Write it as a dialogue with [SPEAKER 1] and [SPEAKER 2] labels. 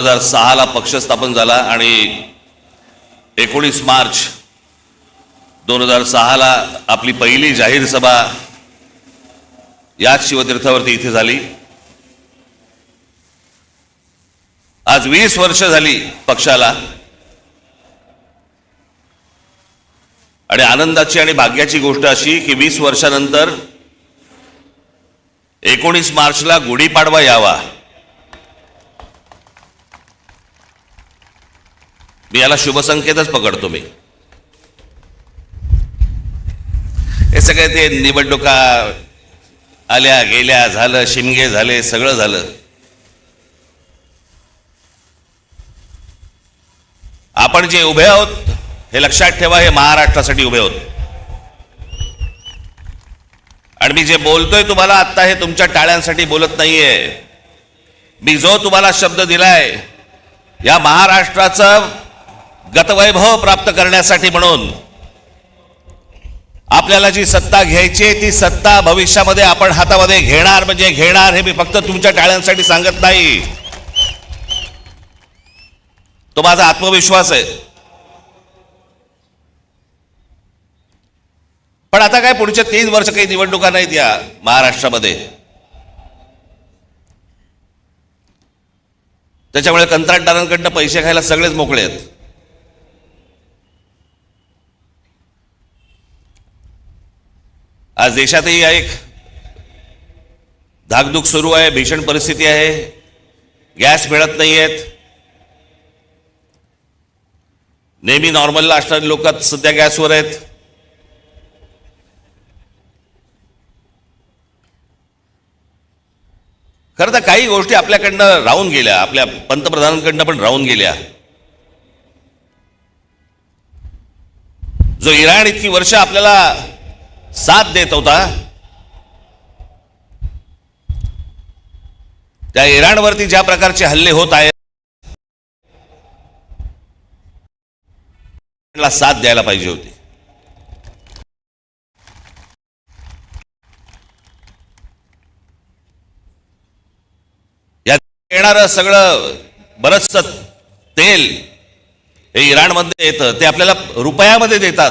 [SPEAKER 1] 2006 ला पक्ष स्थापन झाला आणि 19 मार्च 2006 ला आपली पहिली जाहीर सभा याच शिवतीर्थावरती इथे झाली। आज 20 वर्ष झाली पक्षाला आणि आनंदाची आणि भाग्याची गोष्ट अशी की 20 वर्षानंतर 19 मार्चला गुढीपाडवा यावा। मी याला शुभसंकेतच पकडतो। मी हे सगळे ते निवडणुका आल्या गेल्या झालं, शिमगे झाले, सगळं झालं। आपण जे उभे आहोत हे लक्षात ठेवा, हे महाराष्ट्रासाठी उभे आहोत। आणि मी जे बोलतोय तुम्हाला आता हे तुमच्या टाळ्यांसाठी बोलत नाहीये। मी जो तुम्हाला शब्द दिलाय या महाराष्ट्राचं गतवैभव प्राप्त करण्यासाठी, म्हणून आपल्याला जी सत्ता घ्यायची ती सत्ता भविष्यामध्ये आपण हातामध्ये घेणार म्हणजे घेणार। हे मी फक्त तुमच्या टाळ्यांसाठी सांगत नाही, तो माझा आत्मविश्वास आहे। पण आता काय पुढचे 3 वर्ष काही निवडणुका नाहीत या महाराष्ट्रामध्ये, त्याच्यामुळे कंत्राटदारांकडनं पैसे खायला सगळेच मोकळे आहेत। आज देशातही एक धाकधूक सुरू आहे, भीषण परिस्थिती आहे, गॅस मिळत नाहीयेत। नेहमी नॉर्मलला असणारी लोक सध्या गॅसवर आहेत। खरं तर काही गोष्टी आपल्याकडनं राहून गेल्या, आपल्या पंतप्रधानांकडनं पण राहून गेल्या। जो इराण इतकी वर्ष आपल्याला साथ देत होता, त्या इराणवरती ज्या प्रकारचे हल्ले होत आहेत त्याला साथ द्यायला पाहिजे होती। येणारं सगळं बरंचसं तेल हे इराणमध्ये येतं, ते आपल्याला रुपयामध्ये देतात।